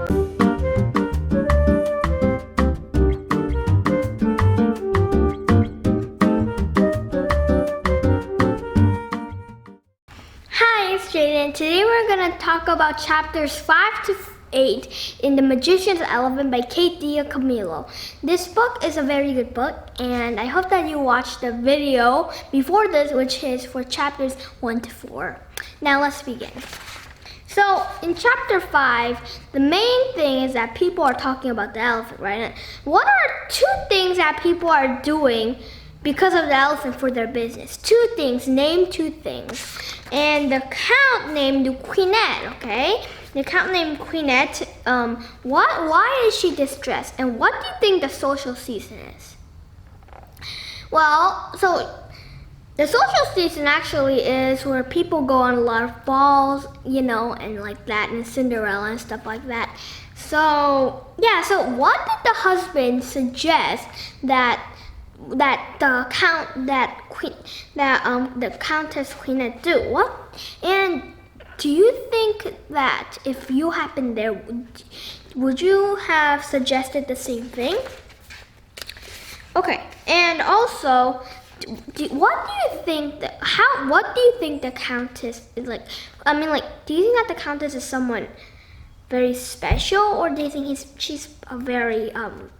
Hi, it's Jaden. Today we're going to talk about chapters 5 to 8 in The Magician's Elephant by Kate D'Acamillo. This book is a very good book, and I hope that you watched the video before this, which is for chapters 1 to 4. Now let's begin. So in chapter 5, the main thing is that people are talking about the elephant, right? What are two things that people are doing because of the elephant for their business? Two things. Name two things. And the count named Queenette, okay? The count named Queenette, why is she distressed? And what do you think the social season is? Well, so the social season actually is where people go on a lot of balls, and like that, and Cinderella and stuff like that. So, yeah, so what did the husband suggest that the Countess Queenette do? What? And do you think that if you happened there, would you have suggested the same thing? Okay, and also, what do you think the Countess is like? Do you think that the Countess is someone very special, or do you think she's a very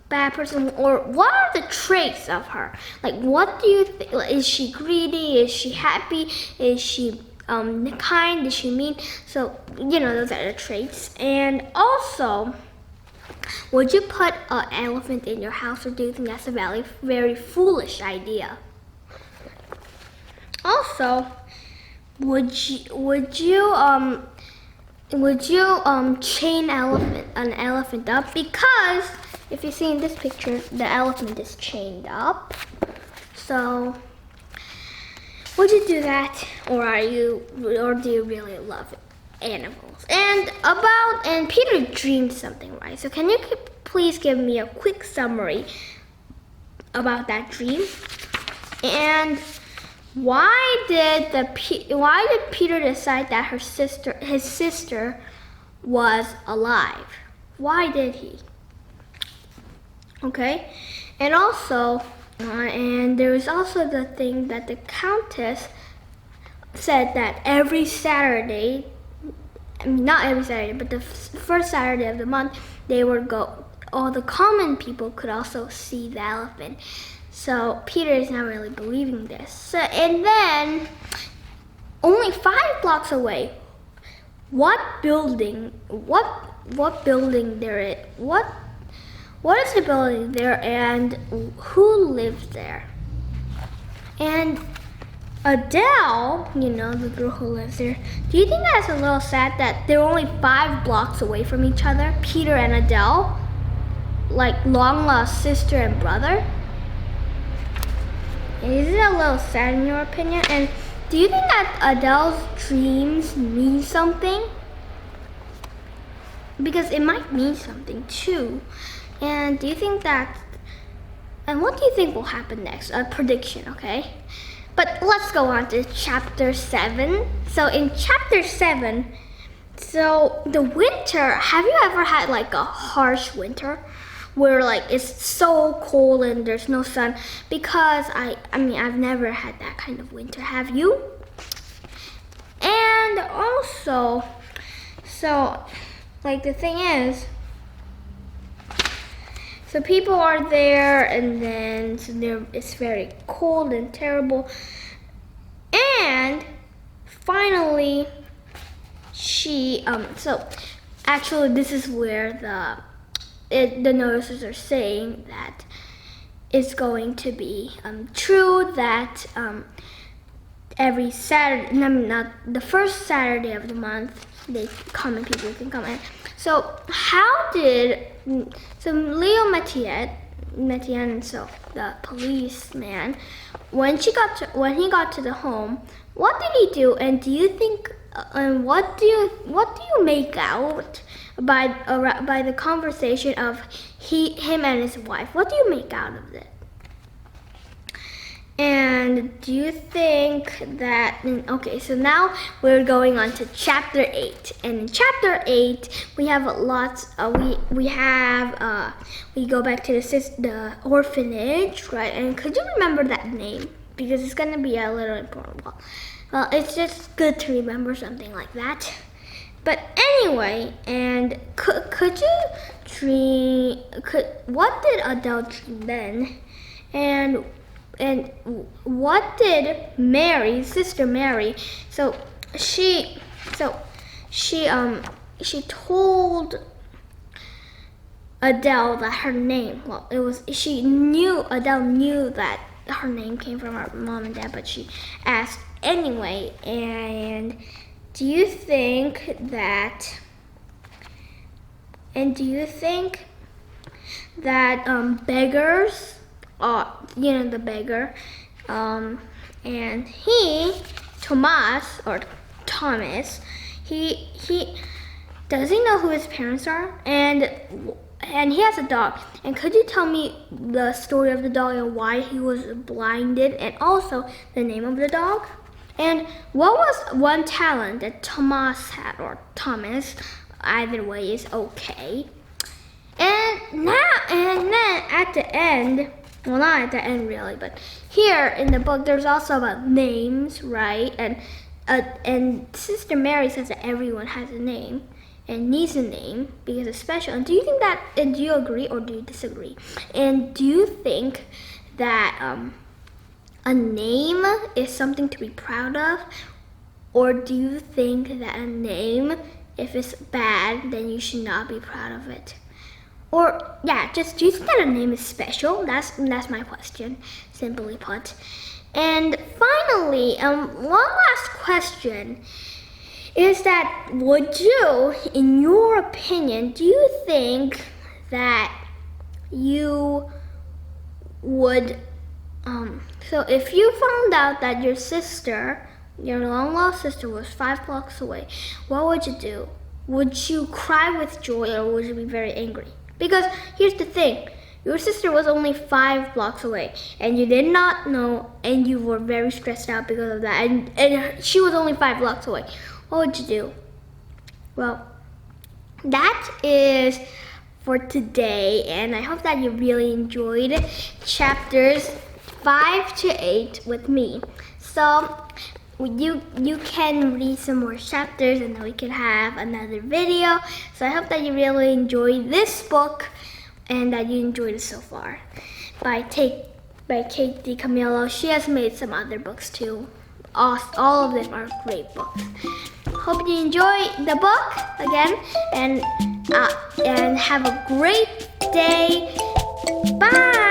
bad person? Or what are the traits of her? Like, what do you think? Is she greedy? Is she happy? Is she kind? Is she mean? So those are the traits. And also, would you put an elephant in your house, or do you think that's a very, very foolish idea? Also, would you chain an elephant up? Because if you see in this picture, the elephant is chained up. So would you do that, or do you really love animals? And Peter dreamed something, right? So can you please give me a quick summary about that dream? And why did Peter decide that his sister was alive? Why did he? Okay, and also, and there was also the thing that the Countess said that every Saturday, not every Saturday, but the first Saturday of the month, all the common people could also see the elephant. So Peter is not really believing this. So, and then, only 5 blocks away, what building there is? What is the building there, and who lives there? And Adele, the girl who lives there, do you think that's a little sad that they're only 5 blocks away from each other, Peter and Adele, like long lost sister and brother? Is it a little sad in your opinion? And do you think that Adele's dreams mean something? Because it might mean something too. And do you think that, and what do you think will happen next? A prediction, okay? But let's go on to chapter 7. So in chapter 7, so the winter, have you ever had like a harsh winter? Where it's so cold and there's no sun? Because I've never had that kind of winter. Have you? And also, so the thing is, so people are there, and then it's very cold and terrible. And finally, so actually this is where the notices are saying that it's going to be true that every Saturday, not the first Saturday of the month, common people can come in. So Leo Metienne, so the policeman, when he got to the home, what did he do? And do you think, what do you make out by the conversation of him and his wife? What do you make out of it? And do you think that, okay, so now we're going on to chapter 8. And in chapter 8, we have lots, we go back to the orphanage, right? And could you remember that name? Because it's going to be a little important. Well, it's just good to remember something like that. But anyway, and could you dream, what did Adele dream then? And what did Mary, Sister Mary, she told Adele that her name, Adele knew that her name came from her mom and dad, but she asked anyway. And do you think that beggars, the beggar, and Thomas, does he know who his parents are? And he has a dog. And could you tell me the story of the dog and why he was blinded, and also the name of the dog? And what was one talent that Thomas had, or Thomas? Either way is okay. And then at the end, well, not at the end really, but here in the book, there's also about names, right? And Sister Mary says that everyone has a name and needs a name because it's special. And do you think that? And do you agree or do you disagree? And do you think that a name is something to be proud of, or do you think that a name, if it's bad, then you should not be proud of it? Or just do you think that a name is special? That's my question, simply put. And finally, one last question is that would you, in your opinion, do you think that you would, so if you found out that your long lost sister was 5 blocks away, what would you do? Would you cry with joy or would you be very angry? Because here's the thing, your sister was only 5 blocks away and you did not know and you were very stressed out because of that, and she was only 5 blocks away. What would you do? Well, that is for today, and I hope that you really enjoyed chapters 5 to 8 with me. So you can read some more chapters and then we can have another video. So I hope that you really enjoyed this book and that you enjoyed it so far. By Kate DiCamillo. She has made some other books too. All of them are great books. Hope you enjoy the book again, and have a great day. Bye.